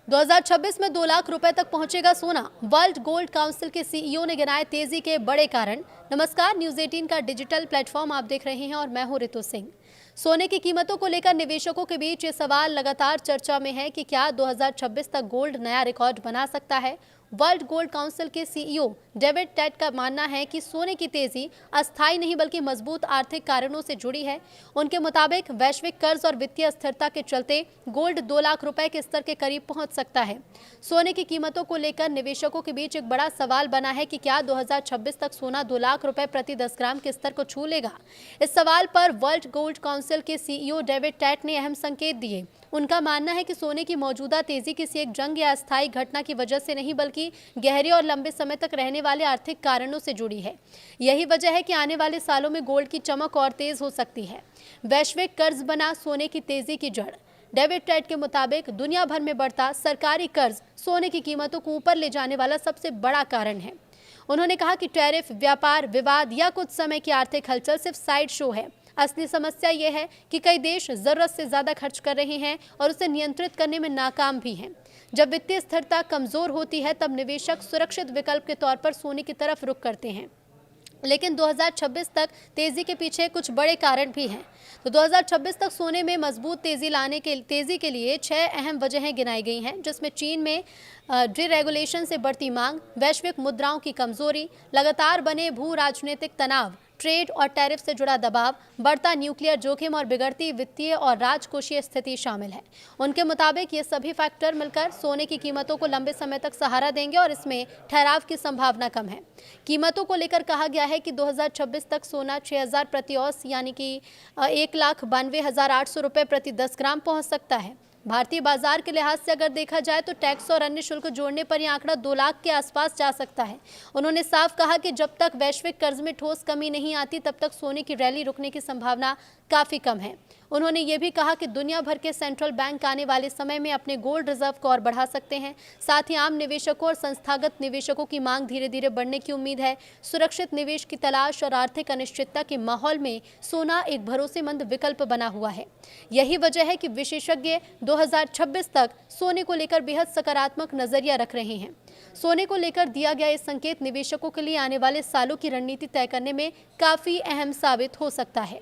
2026 में 2 लाख रुपए तक पहुंचेगा सोना। वर्ल्ड गोल्ड काउंसिल के सीईओ ने गिनाए तेजी के बड़े कारण। नमस्कार, न्यूज 18 का डिजिटल प्लेटफॉर्म आप देख रहे हैं और मैं हूं रितु सिंह। सोने की कीमतों को लेकर निवेशकों के बीच ये सवाल लगातार चर्चा में है कि क्या 2026 तक गोल्ड नया रिकॉर्ड बना सकता है। वर्ल्ड गोल्ड काउंसिल के सीईओ डेविड टेट का मानना है कि सोने की तेजी अस्थायी नहीं बल्कि मजबूत आर्थिक कारणों से जुड़ी है। उनके मुताबिक वैश्विक कर्ज और वित्तीय अस्थिरता के चलते गोल्ड 2 लाख रुपए के स्तर के करीब पहुंच सकता है। सोने की कीमतों को लेकर निवेशकों के बीच एक बड़ा सवाल बना है कि क्या 2026 तक सोना 2 लाख रुपए प्रति 10 ग्राम के स्तर को छू लेगा। इस सवाल पर वर्ल्ड गोल्ड काउंसिल के सीईओ डेविड टेट ने अहम संकेत दिए। उनका मानना है कि सोने की मौजूदा तेजी किसी एक जंग या अस्थायी घटना की वजह से नहीं बल्कि गहरे और लंबे समय तक रहने वाले आर्थिक कारणों से जुड़ी है। यही वजह है कि आने वाले सालों में गोल्ड की चमक और तेज हो सकती है। वैश्विक कर्ज बना सोने की तेजी की जड़। डेविड टेट के मुताबिक दुनिया भर में बढ़ता सरकारी कर्ज सोने की कीमतों को ऊपर ले जाने वाला सबसे बड़ा कारण है। उन्होंने कहा कि टैरिफ, व्यापार विवाद या कुछ समय की आर्थिक हलचल सिर्फ साइड शो है। असली समस्या यह है कि कई देश जरूरत से ज्यादा खर्च कर रहे हैं और उसे नियंत्रित करने में नाकाम भी हैं। जब वित्तीय स्थिरता कमजोर होती है तब निवेशक सुरक्षित विकल्प के तौर पर सोने की तरफ रुख करते हैं। लेकिन 2026 तक तेजी के पीछे कुछ बड़े कारण भी हैं। तो 2026 तक सोने में मजबूत तेजी के लिए 6 अहम वजहें गिनाई गई हैं, जिसमें चीन में डिरेगुलेशन से बढ़ती मांग, वैश्विक मुद्राओं की कमजोरी, लगातार बने भू राजनीतिक तनाव, ट्रेड और टैरिफ से जुड़ा दबाव, बढ़ता न्यूक्लियर जोखिम और बिगड़ती वित्तीय और राजकोषीय स्थिति शामिल है। उनके मुताबिक ये सभी फैक्टर मिलकर सोने की कीमतों को लंबे समय तक सहारा देंगे और इसमें ठहराव की संभावना कम है। कीमतों को लेकर कहा गया है कि 2026 तक सोना 6000 प्रति औंस यानी कि 1,92,800 रुपये प्रति 10 ग्राम पहुंच सकता है। भारतीय बाजार के लिहाज से अगर देखा जाए तो टैक्स और अन्य शुल्क जोड़ने पर यह आंकड़ा 2 लाख के आसपास जा सकता है। उन्होंने साफ कहा कि जब तक वैश्विक कर्ज में ठोस कमी नहीं आती तब तक सोने की रैली रुकने की संभावना काफी कम है। उन्होंने ये भी कहा कि दुनिया भर के सेंट्रल बैंक आने वाले समय में अपने गोल्ड रिजर्व को और बढ़ा सकते हैं। साथ ही आम निवेशकों और संस्थागत निवेशकों की मांग धीरे धीरे बढ़ने की उम्मीद है। सुरक्षित निवेश की तलाश और आर्थिक अनिश्चितता के माहौल में सोना एक भरोसेमंद विकल्प बना हुआ है। यही वजह है कि विशेषज्ञ 2026 तक सोने को लेकर बेहद सकारात्मक नजरिया रख रहे हैं। सोने को लेकर दिया गया ये संकेत निवेशकों के लिए आने वाले सालों की रणनीति तय करने में काफी अहम साबित हो सकता है।